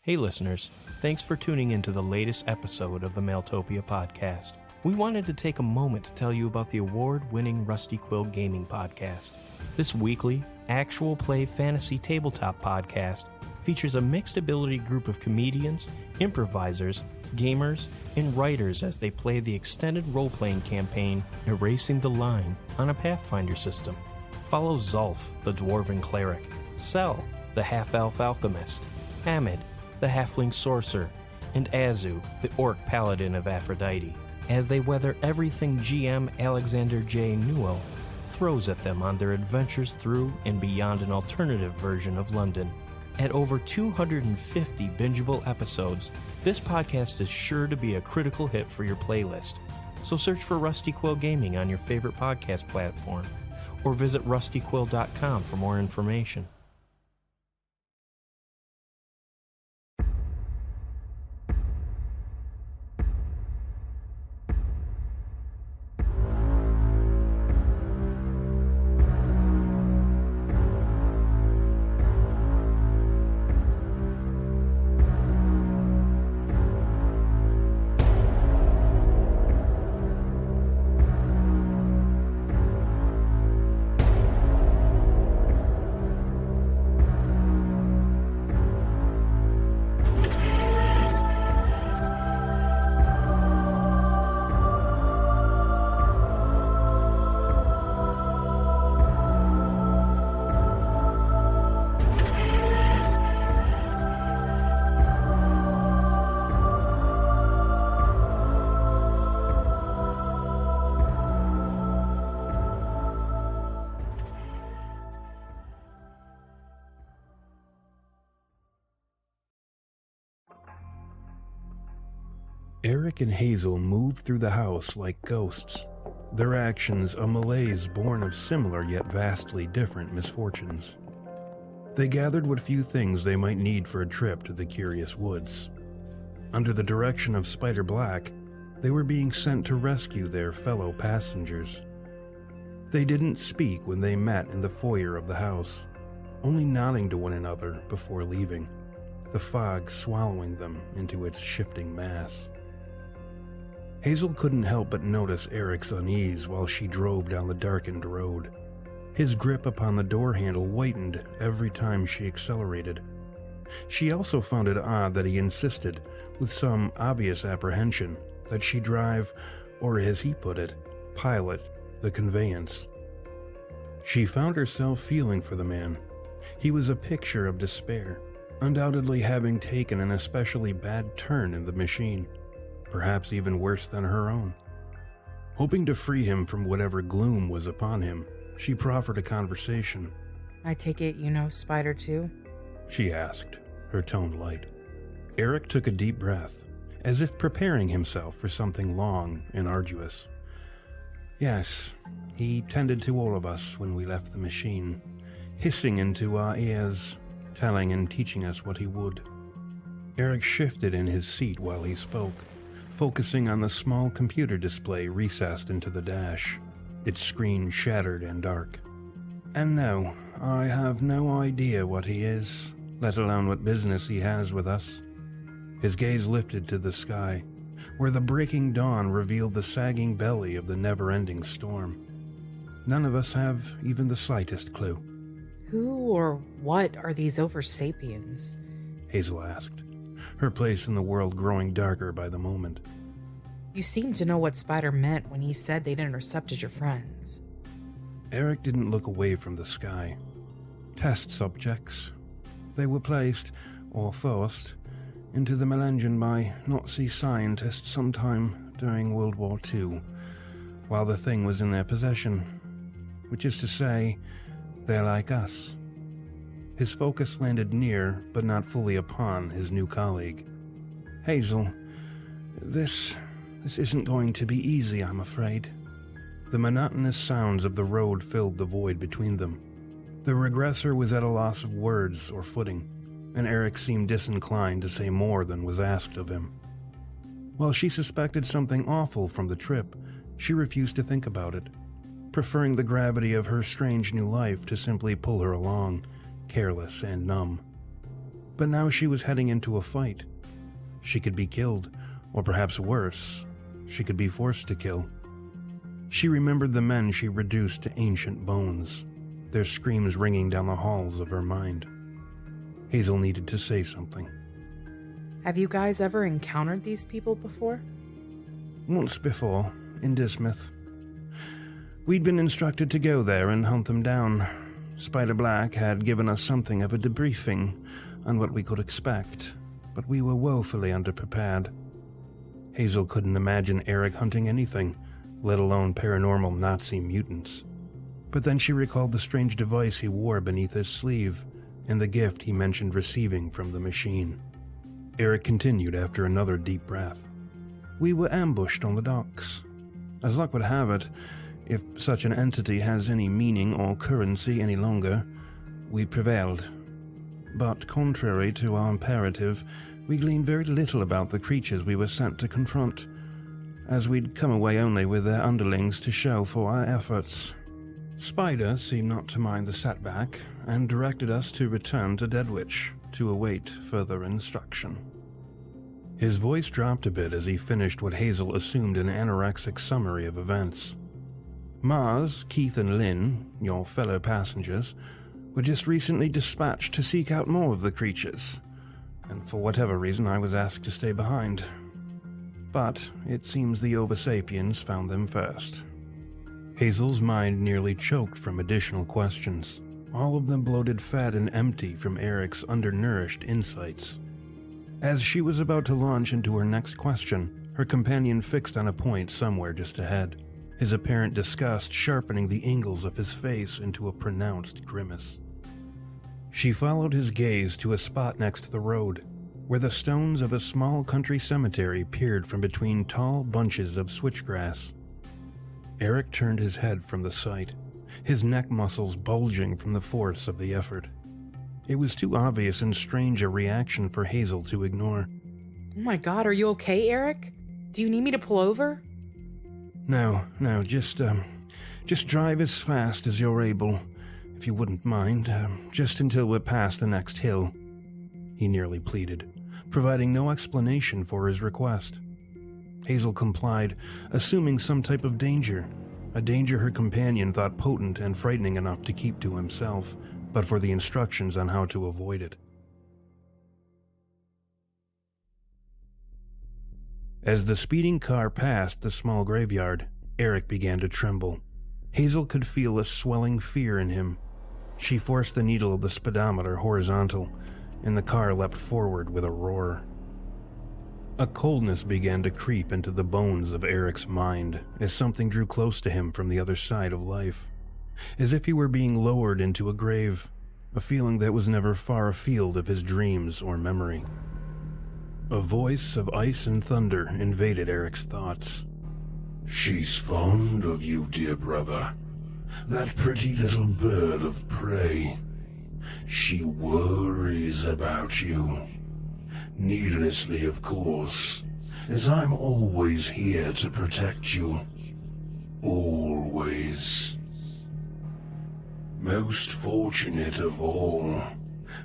Hey listeners, thanks for tuning in to the latest episode of the Mailtopia podcast. We wanted to take a moment to tell you about the award-winning Rusty Quill Gaming Podcast. This weekly, actual play fantasy tabletop podcast features a mixed ability group of comedians, improvisers, gamers, and writers as they play the extended role-playing campaign Erasing the Line on a Pathfinder system. Follow Zulf, the Dwarven Cleric, Sel, the Half-Elf Alchemist, Hamid, the Halfling Sorcerer, and Azu, the Orc Paladin of Aphrodite, as they weather everything GM Alexander J. Newell throws at them on their adventures through and beyond an alternative version of London. At over 250 bingeable episodes, this podcast is sure to be a critical hit for your playlist. So search for Rusty Quill Gaming on your favorite podcast platform, or visit rustyquill.com for more information. Eric and Hazel moved through the house like ghosts, their actions a malaise born of similar yet vastly different misfortunes. They gathered what few things they might need for a trip to the curious woods. Under the direction of Spider Black, they were being sent to rescue their fellow passengers. They didn't speak when they met in the foyer of the house, only nodding to one another before leaving, the fog swallowing them into its shifting mass. Hazel couldn't help but notice Eric's unease while she drove down the darkened road. His grip upon the door handle whitened every time she accelerated. She also found it odd that he insisted, with some obvious apprehension, that she drive, or as he put it, pilot, the conveyance. She found herself feeling for the man. He was a picture of despair, undoubtedly having taken an especially bad turn in the machine. Perhaps even worse than her own. Hoping to free him from whatever gloom was upon him, she proffered a conversation. I take it you know Spider too? She asked, her tone light. Eric took a deep breath, as if preparing himself for something long and arduous. Yes, he tended to all of us when we left the machine, hissing into our ears, telling and teaching us what he would. Eric shifted in his seat while he spoke, focusing on the small computer display recessed into the dash, its screen shattered and dark. And no, I have no idea what he is, let alone what business he has with us. His gaze lifted to the sky, where the breaking dawn revealed the sagging belly of the never-ending storm. None of us have even the slightest clue. Who or what are these oversapiens? Hazel asked, her place in the world growing darker by the moment. You seem to know what Spider meant when he said they'd intercepted your friends. Eric didn't look away from the sky. Test subjects. They were placed, or forced, into the Melangen by Nazi scientists sometime during World War II, while the thing was in their possession. Which is to say, they're like us. His focus landed near, but not fully upon, his new colleague. Hazel, this isn't going to be easy, I'm afraid. The monotonous sounds of the road filled the void between them. The regressor was at a loss of words or footing, and Eric seemed disinclined to say more than was asked of him. While she suspected something awful from the trip, she refused to think about it, preferring the gravity of her strange new life to simply pull her along, careless and numb. But now she was heading into a fight. She could be killed, or perhaps worse, she could be forced to kill. She remembered the men she reduced to ancient bones, their screams ringing down the halls of her mind. Hazel needed to say something. Have you guys ever encountered these people before? Once before, in Dismouth. We'd been instructed to go there and hunt them down. Spider Black had given us something of a debriefing on what we could expect, but we were woefully underprepared. Hazel couldn't imagine Eric hunting anything, let alone paranormal Nazi mutants. But then she recalled the strange device he wore beneath his sleeve and the gift he mentioned receiving from the machine. Eric continued after another deep breath. We were ambushed on the docks. As luck would have it, if such an entity has any meaning or currency any longer, we prevailed. But contrary to our imperative, we gleaned very little about the creatures we were sent to confront, as we'd come away only with their underlings to show for our efforts. Spider seemed not to mind the setback, and directed us to return to Deadwich to await further instruction. His voice dropped a bit as he finished what Hazel assumed an anorexic summary of events. Mars, Keith, and Lynn, your fellow passengers, were just recently dispatched to seek out more of the creatures, and for whatever reason I was asked to stay behind. But it seems the Oversapiens found them first. Hazel's mind nearly choked from additional questions, all of them bloated fat and empty from Eric's undernourished insights. As she was about to launch into her next question, her companion fixed on a point somewhere just ahead, his apparent disgust sharpening the angles of his face into a pronounced grimace. She followed his gaze to a spot next to the road, where the stones of a small country cemetery peered from between tall bunches of switchgrass. Eric turned his head from the sight, his neck muscles bulging from the force of the effort. It was too obvious and strange a reaction for Hazel to ignore. Oh my god, are you okay, Eric? Do you need me to pull over? No, just drive as fast as you're able, if you wouldn't mind, just until we're past the next hill, he nearly pleaded, providing no explanation for his request. Hazel complied, assuming some type of danger, a danger her companion thought potent and frightening enough to keep to himself, but for the instructions on how to avoid it. As the speeding car passed the small graveyard, Eric began to tremble. Hazel could feel a swelling fear in him. She forced the needle of the speedometer horizontal, and the car leapt forward with a roar. A coldness began to creep into the bones of Eric's mind as something drew close to him from the other side of life, as if he were being lowered into a grave, a feeling that was never far afield of his dreams or memory. A voice of ice and thunder invaded Eric's thoughts. She's fond of you, dear brother. That pretty little bird of prey. She worries about you. Needlessly, of course, as I'm always here to protect you. Always. Most fortunate of all,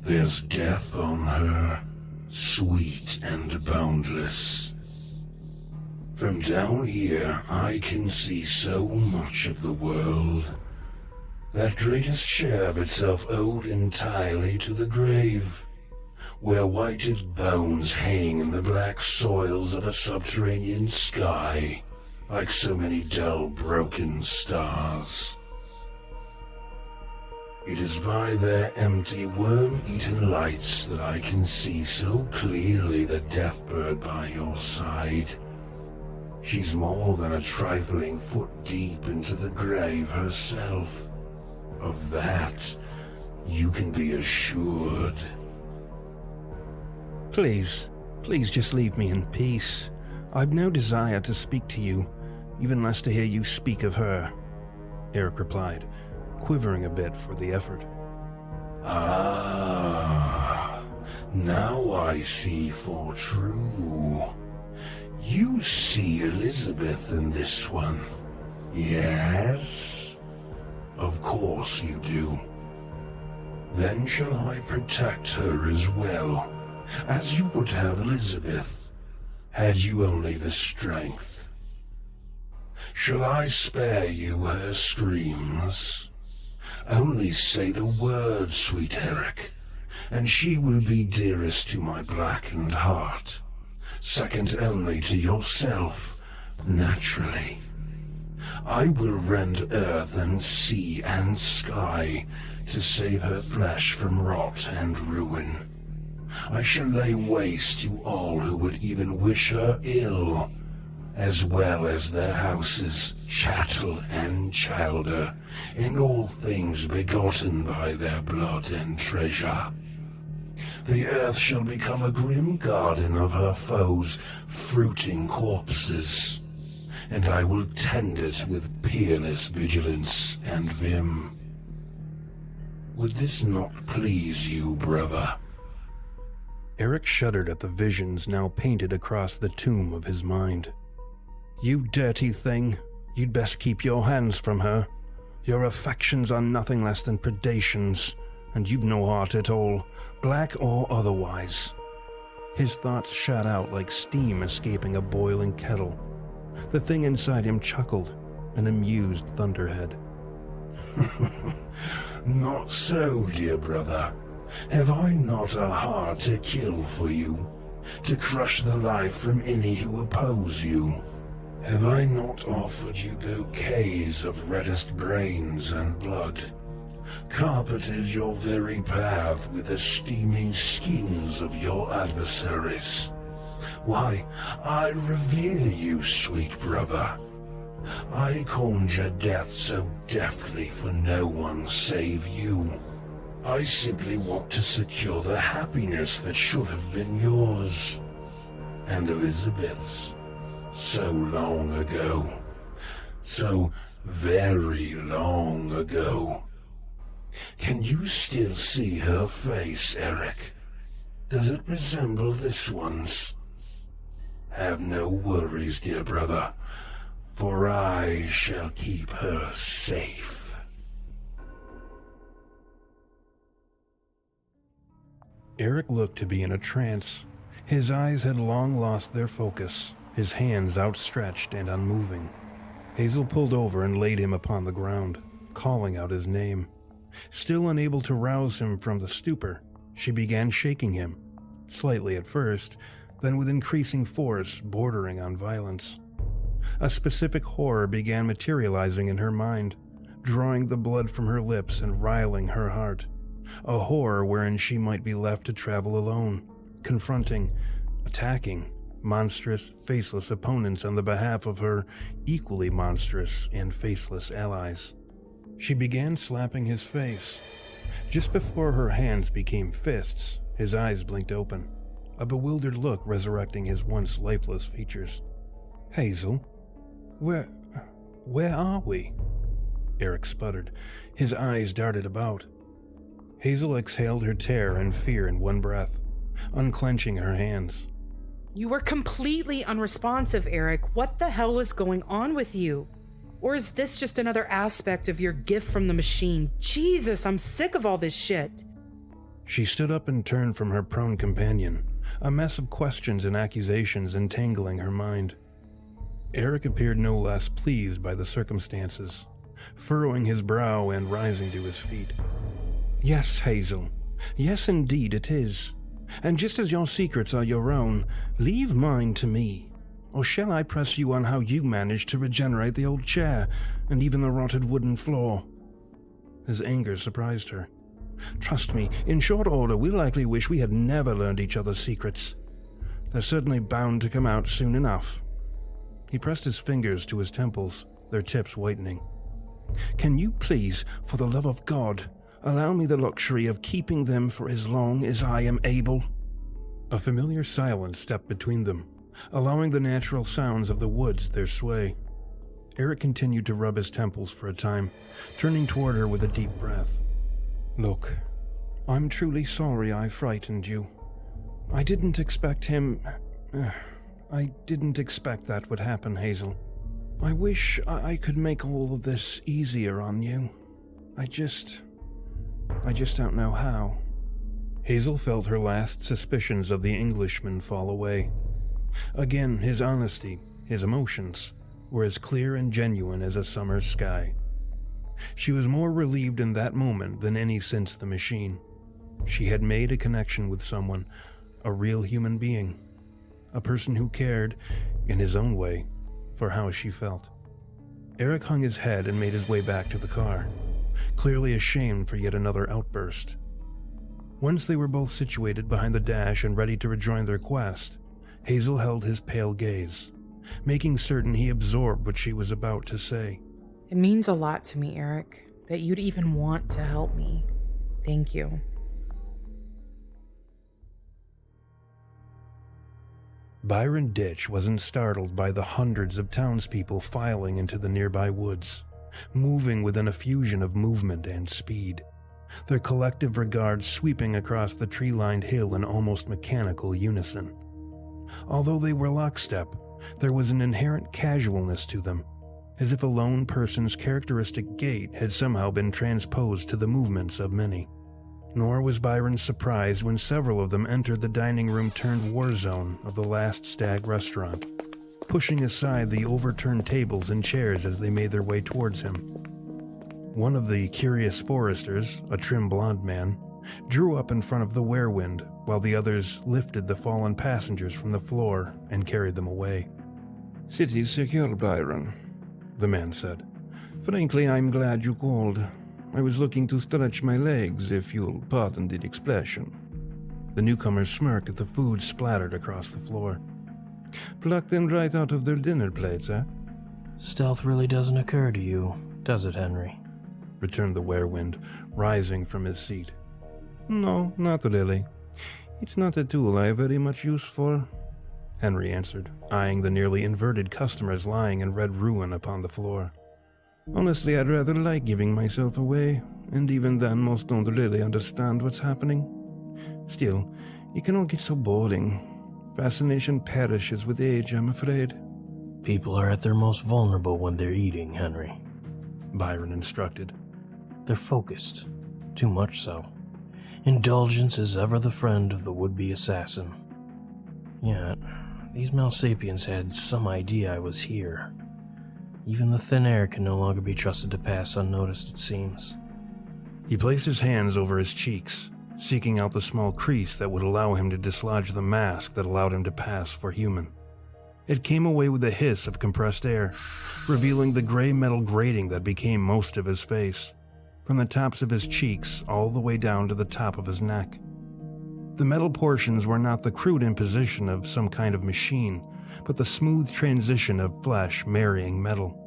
there's death on her, sweet and boundless. From down here, I can see so much of the world. That greatest share of itself owed entirely to the grave, where whited bones hang in the black soils of a subterranean sky, like so many dull, broken stars. It is by their empty, worm-eaten lights that I can see so clearly the deathbird by your side. She's more than a trifling foot deep into the grave herself. Of that, you can be assured. Please just leave me in peace. I've no desire to speak to you, even less to hear you speak of her, Eric replied, quivering a bit for the effort. Ah, now I see for true. You see Elizabeth in this one, yes? Of course you do. Then shall I protect her as well, as you would have Elizabeth, had you only the strength. Shall I spare you her screams? Only say the word, sweet Eric, and she will be dearest to my blackened heart, second only to yourself, naturally. I will rend earth and sea and sky to save her flesh from rot and ruin. I shall lay waste to all who would even wish her ill, as well as their houses, chattel and childer, in all things begotten by their blood and treasure. The earth shall become a grim garden of her foes' fruiting corpses, and I will tend it with peerless vigilance and vim. Would this not please you, brother? Eric shuddered at the visions now painted across the tomb of his mind. You dirty thing, you'd best keep your hands from her. Your affections are nothing less than predations, and you've no heart at all, black or otherwise. His thoughts shot out like steam escaping a boiling kettle. The thing inside him chuckled, an amused thunderhead. Not so, dear brother. Have I not a heart to kill for you, to crush the life from any who oppose you? Have I not offered you bouquets of reddest brains and blood, carpeted your very path with the steaming skins of your adversaries? Why, I revere you, sweet brother. I conjure death so deftly for no one save you. I simply want to secure the happiness that should have been yours, and Elizabeth's, so long ago, so very long ago. Can you still see her face, Eric? Does it resemble this one's? Have no worries, dear brother, for I shall keep her safe. Eric looked to be in a trance. His eyes had long lost their focus, his hands outstretched and unmoving. Hazel pulled over and laid him upon the ground, calling out his name. Still unable to rouse him from the stupor, she began shaking him, slightly at first, then with increasing force bordering on violence. A specific horror began materializing in her mind, drawing the blood from her lips and riling her heart. A horror wherein she might be left to travel alone, confronting, attacking monstrous, faceless opponents on the behalf of her equally monstrous and faceless allies. She began slapping his face. Just before her hands became fists, his eyes blinked open, a bewildered look resurrecting his once lifeless features. Hazel, where are we? Eric sputtered. His eyes darted about. Hazel exhaled her terror and fear in one breath, unclenching her hands. You were completely unresponsive, Eric. What the hell is going on with you? Or is this just another aspect of your gift from the machine? Jesus, I'm sick of all this shit. She stood up and turned from her prone companion, a mess of questions and accusations entangling her mind. Eric appeared no less pleased by the circumstances, furrowing his brow and rising to his feet. Yes, Hazel. Yes, indeed it is. And just as your secrets are your own, leave mine to me. Or shall I press you on how you managed to regenerate the old chair and even the rotted wooden floor? His anger surprised her. Trust me, in short order, we'll likely wish we had never learned each other's secrets. They're certainly bound to come out soon enough. He pressed his fingers to his temples, their tips whitening. Can you please, for the love of God, allow me the luxury of keeping them for as long as I am able? A familiar silence stepped between them, allowing the natural sounds of the woods their sway. Eric continued to rub his temples for a time, turning toward her with a deep breath. Look, I'm truly sorry I frightened you. I didn't expect that would happen, Hazel. I wish I could make all of this easier on you. I just don't know how. Hazel felt her last suspicions of the Englishman fall away. Again, his honesty, his emotions, were as clear and genuine as a summer's sky. She was more relieved in that moment than any since the machine. She had made a connection with someone, a real human being, a person who cared, in his own way, for how she felt. Eric hung his head and made his way back to the car, clearly ashamed for yet another outburst. Once they were both situated behind the dash and ready to rejoin their quest, Hazel held his pale gaze, making certain he absorbed what she was about to say. It means a lot to me, Eric, that you'd even want to help me. Thank you. Byron Ditch wasn't startled by the hundreds of townspeople filing into the nearby woods, moving with an effusion of movement and speed, their collective regards sweeping across the tree-lined hill in almost mechanical unison. Although they were lockstep, there was an inherent casualness to them, as if a lone person's characteristic gait had somehow been transposed to the movements of many. Nor was Byron surprised when several of them entered the dining room-turned-war zone of the Last Stag restaurant, pushing aside the overturned tables and chairs as they made their way towards him. One of the curious foresters, a trim blond man, drew up in front of the Werewind, while the others lifted the fallen passengers from the floor and carried them away. "City's secure, Byron," the man said. "Frankly, I'm glad you called. I was looking to stretch my legs, if you'll pardon the expression." The newcomers smirked at the food splattered across the floor. "Pluck them right out of their dinner plates, eh?" Stealth really doesn't occur to you, does it, Henry? Returned the Werewind, rising from his seat. "No, not really. It's not a tool I have very much use for," Henry answered, eyeing the nearly inverted customers lying in red ruin upon the floor. "Honestly, I'd rather like giving myself away, and even then most don't really understand what's happening. Still, it can all get so boring. Fascination perishes with age, I'm afraid." People are at their most vulnerable when they're eating, Henry, Byron instructed. They're focused, too much so. Indulgence is ever the friend of the would-be assassin. Yet, these Malsapiens had some idea I was here. Even the thin air can no longer be trusted to pass unnoticed, it seems. He placed his hands over his cheeks, seeking out the small crease that would allow him to dislodge the mask that allowed him to pass for human. It came away with a hiss of compressed air, revealing the gray metal grating that became most of his face, from the tops of his cheeks all the way down to the top of his neck. The metal portions were not the crude imposition of some kind of machine, but the smooth transition of flesh marrying metal.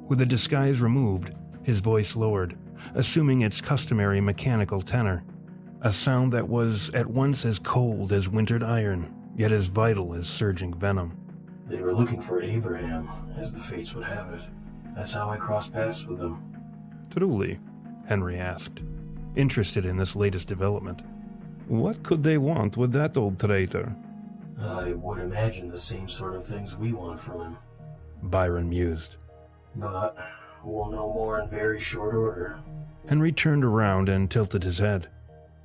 With the disguise removed, his voice lowered, assuming its customary mechanical tenor, a sound that was at once as cold as wintered iron, yet as vital as surging venom. They were looking for Abraham, as the fates would have it. That's how I crossed paths with them. Truly? Henry asked, interested in this latest development. "What could they want with that old traitor?" I would imagine the same sort of things we want from him. Byron mused. But we'll know more in very short order. Henry turned around and tilted his head.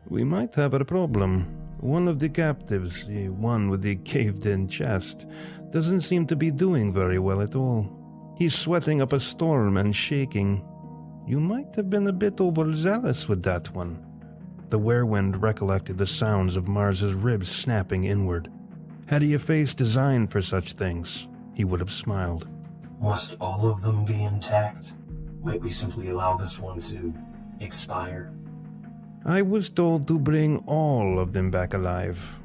"We might have a problem. One of the captives, the one with the caved-in chest, doesn't seem to be doing very well at all. He's sweating up a storm and shaking. You might have been a bit overzealous with that one." The Werewind recollected the sounds of Mars's ribs snapping inward. Had he a face designed for such things, he would have smiled. Must all of them be intact? Might we simply allow this one to expire? "I was told to bring all of them back alive,"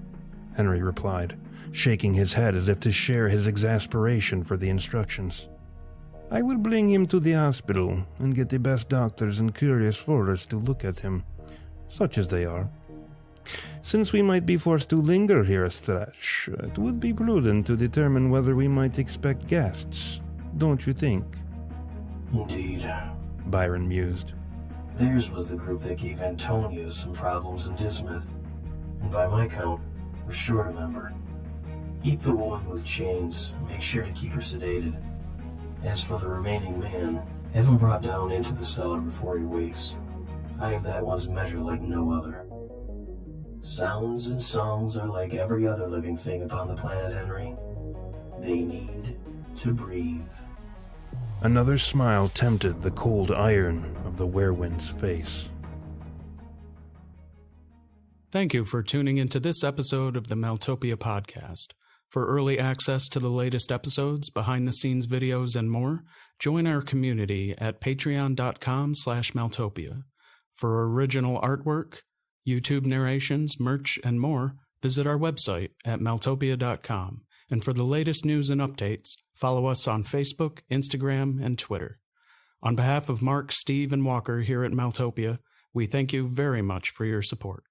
Henry replied, shaking his head as if to share his exasperation for the instructions. "I will bring him to the hospital and get the best doctors and curious forest to look at him, such as they are. Since we might be forced to linger here a stretch, it would be prudent to determine whether we might expect guests, don't you think?" Indeed, Byron mused. Theirs was the group that gave Antonia some problems in Dismouth, and by my count, we're short a member. Keep the woman with chains, make sure to keep her sedated. As for the remaining man, have him brought down into the cellar before he wakes. I have that one's measure like no other. Sounds and songs are like every other living thing upon the planet, Henry. They need to breathe. Another smile tempted the cold iron of the werewind's face. Thank you for tuning into this episode of the Maltopia podcast. For early access to the latest episodes, behind-the-scenes videos, and more, join our community at patreon.com/Maltopia. For original artwork, YouTube narrations, merch, and more, visit our website at maltopia.com. And for the latest news and updates, follow us on Facebook, Instagram, and Twitter. On behalf of Mark, Steve, and Walker here at Maltopia, we thank you very much for your support.